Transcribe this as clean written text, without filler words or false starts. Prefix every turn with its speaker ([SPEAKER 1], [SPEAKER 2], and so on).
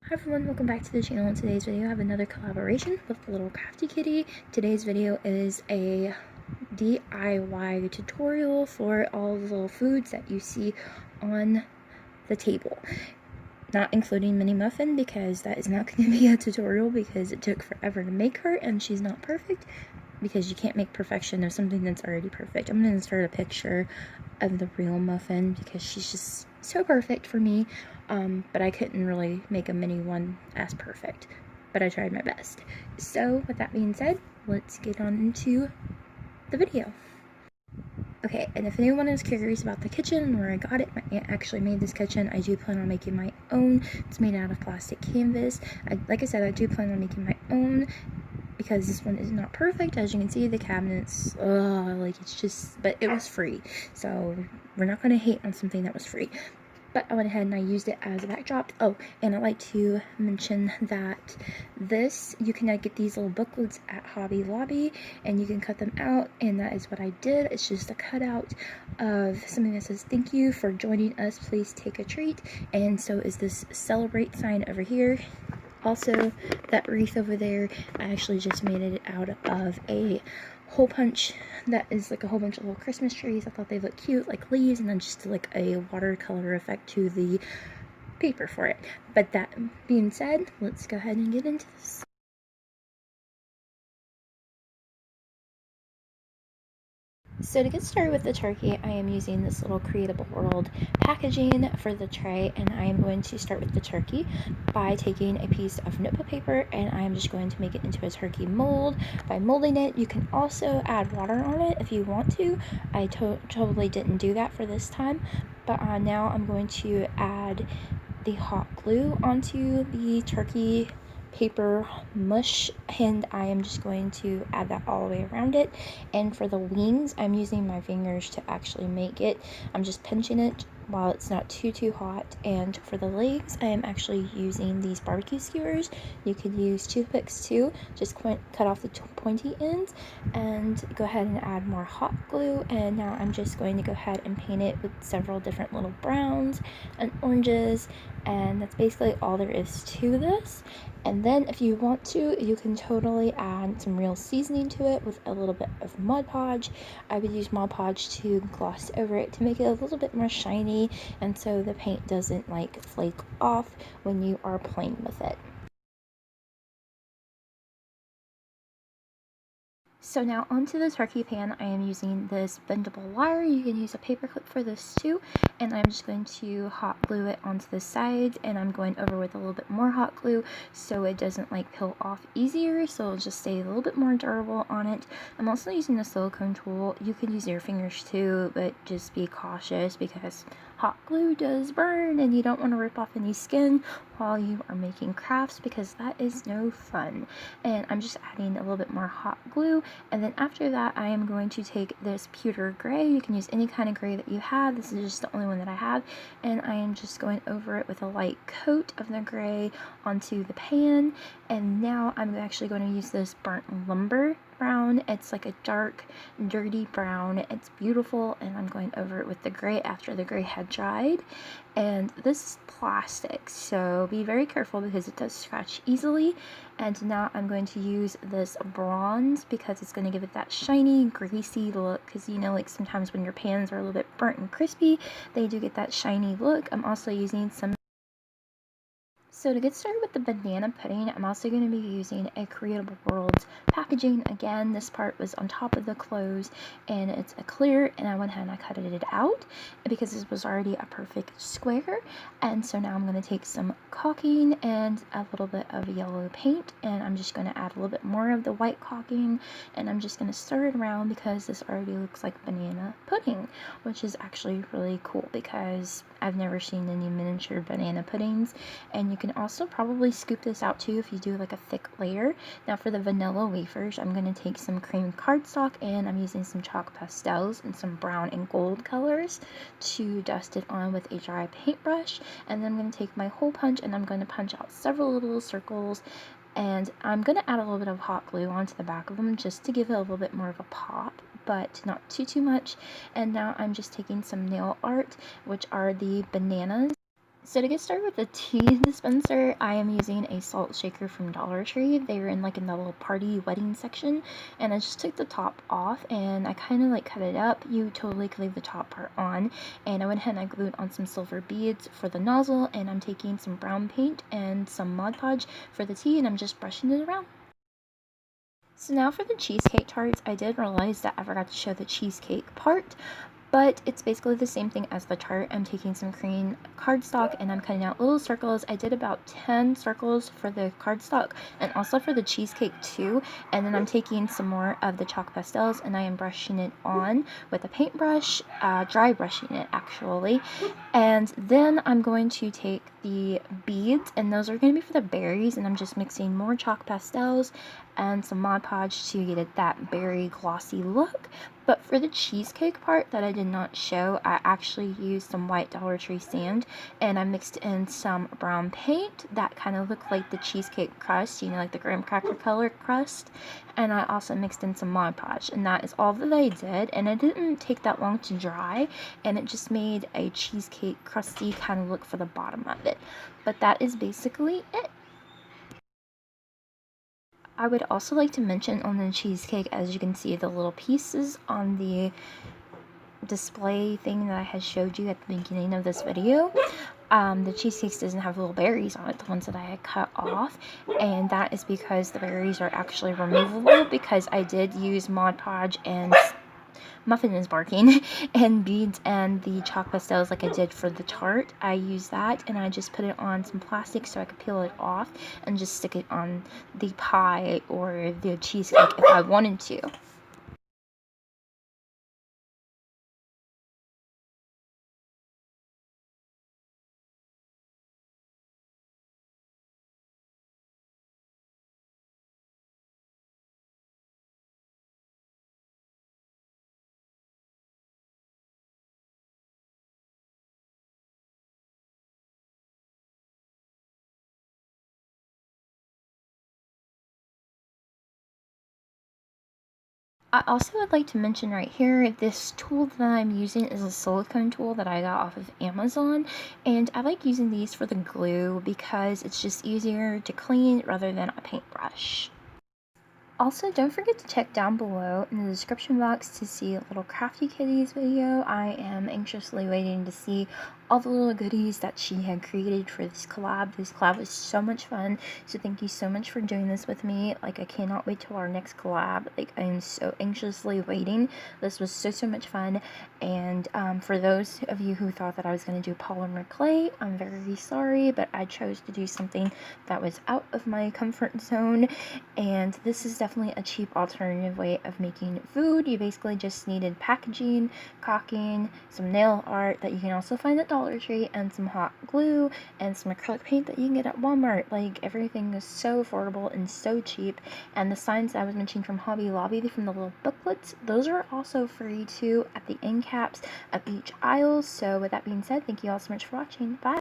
[SPEAKER 1] Hi everyone, welcome back to the channel. In today's video I have another collaboration with Little Crafty Kitty. Today's video is a DIY tutorial for all the little foods that you see on the table. Not including Mini Muffin, because that is not going to be a tutorial because it took forever to make her and she's not perfect, because you can't make perfection of something that's already perfect. I'm going to insert a picture of the real muffin because she's just so perfect for me, but I couldn't really make a mini one as perfect, but I tried my best. So with that being said, let's get on into the video. Okay, and if anyone is curious about the kitchen and where I got it, my aunt actually made this kitchen. I do plan on making my own. It's made out of plastic canvas. Like I said, I do plan on making my own because this one is not perfect. As you can see, the cabinets, like it's just, but it was free. So we're not going to hate on something that was free. But I went ahead and I used it as a backdrop. Oh, and I'd like to mention that you can get these little booklets at Hobby Lobby, and you can cut them out, and that is what I did. It's just a cutout of something that says, "Thank you for joining us, please take a treat," and so is this celebrate sign over here. Also, that wreath over there, I actually just made it out of a hole punch that is like a whole bunch of little Christmas trees. I thought they looked cute, like leaves, and then just like a watercolor effect to the paper for it. But that being said, let's go ahead and get into this. So to get started with the turkey, I am using this little Creative World packaging for the tray, and I am going to start with the turkey by taking a piece of notebook paper, and I am just going to make it into a turkey mold. By molding it, you can also add water on it if you want to. I totally didn't do that for this time, but now I'm going to add the hot glue onto the turkey paper mush, and I am just going to add that all the way around it. And for the wings, I'm using my fingers to actually make it. I'm just pinching it while it's not too hot. And for the legs, I am actually using these barbecue skewers. You could use toothpicks too, just cut off the pointy ends and go ahead and add more hot glue. And now I'm just going to go ahead and paint it with several different little browns and oranges, and that's basically all there is to this. And then if you want to, you can totally add some real seasoning to it with a little bit of Mod Podge. I would use Mod Podge to gloss over it to make it a little bit more shiny, and so the paint doesn't like flake off when you are playing with it. So now onto the turkey pan, I am using this bendable wire. You can use a paper clip for this too, and I'm just going to hot glue it onto the sides, and I'm going over with a little bit more hot glue so it doesn't like peel off easier, so it'll just stay a little bit more durable on it. I'm also using a silicone tool. You could use your fingers too, but just be cautious because hot glue does burn and you don't want to rip off any skin while you are making crafts, because that is no fun. And I'm just adding a little bit more hot glue, and then after that I am going to take this pewter gray. You can use any kind of gray that you have. This is just the only one that I have, and I am just going over it with a light coat of the gray onto the pan. And now I'm actually going to use this burnt lumber brown. It's like a dark, dirty brown. It's beautiful, and I'm going over it with the gray after the gray had dried. And this is plastic, so be very careful because it does scratch easily. And now I'm going to use this bronze because it's going to give it that shiny, greasy look, because you know, like sometimes when your pans are a little bit burnt and crispy, they do get that shiny look. I'm also using some. So to get started with the banana pudding, I'm also going to be using a Creative World packaging. Again, this part was on top of the clothes, and it's a clear, and I went ahead and I cut it out because this was already a perfect square. And so now I'm going to take some caulking and a little bit of yellow paint, and I'm just going to add a little bit more of the white caulking, and I'm just going to stir it around because this already looks like banana pudding, which is actually really cool because I've never seen any miniature banana puddings. And you can also probably scoop this out too if you do like a thick layer. Now for the vanilla wafers, I'm going to take some cream cardstock, and I'm using some chalk pastels and some brown and gold colors to dust it on with a dry paintbrush. And then I'm going to take my hole punch, and I'm going to punch out several little circles, and I'm going to add a little bit of hot glue onto the back of them just to give it a little bit more of a pop, but not too much. And now I'm just taking some nail art, which are the bananas. So to get started with the tea dispenser, I am using a salt shaker from Dollar Tree. They were in the little party wedding section, and I just took the top off and I kind of cut it up. You totally could leave the top part on, and I went ahead and I glued on some silver beads for the nozzle, and I'm taking some brown paint and some Mod Podge for the tea, and I'm just brushing it around. So now for the cheesecake tarts, I did realize that I forgot to show the cheesecake part, but it's basically the same thing as the tart. I'm taking some green cardstock and I'm cutting out little circles. I did about 10 circles for the cardstock and also for the cheesecake too. And then I'm taking some more of the chalk pastels and I am brushing it on with a paintbrush, dry brushing it actually. And then I'm going to take the beads, and those are going to be for the berries, and I'm just mixing more chalk pastels and some Mod Podge to get it that berry glossy look. But for the cheesecake part that I did not show, I actually used some white Dollar Tree sand and I mixed in some brown paint that kind of looked like the cheesecake crust, you know, like the graham cracker color crust. And I also mixed in some Mod Podge, and that is all that I did, and it didn't take that long to dry, and it just made a cheesecake crusty kind of look for the bottom of it. But that is basically it. I would also like to mention on the cheesecake, as you can see, the little pieces on the display thing that I had showed you at the beginning of this video. The cheesecakes doesn't have little berries on it, the ones that I had cut off, and that is because the berries are actually removable, because I did use Mod Podge and Muffin is barking and beads and the chalk pastels like I did for the tart. I used that and I just put it on some plastic so I could peel it off and just stick it on the pie or the cheesecake if I wanted to. I also would like to mention right here, this tool that I'm using is a silicone tool that I got off of Amazon, and I like using these for the glue because it's just easier to clean rather than a paintbrush. Also, don't forget to check down below in the description box to see Little Crafty Kitty's video. I am anxiously waiting to see all the little goodies that she had created for this collab. This collab was so much fun, so thank you so much for doing this with me. I cannot wait till our next collab. I am so anxiously waiting. This was so much fun, and for those of you who thought that I was going to do polymer clay, I'm very sorry, but I chose to do something that was out of my comfort zone, and this is definitely a cheap alternative way of making food. You basically just needed packaging, caulking, some nail art that you can also find at Dollar Tree, and some hot glue, and some acrylic paint that you can get at Walmart. Everything is so affordable and so cheap, and the signs I was mentioning from Hobby Lobby, from the little booklets, those are also free too at the end caps of each aisle. So with that being said, thank you all so much for watching. Bye!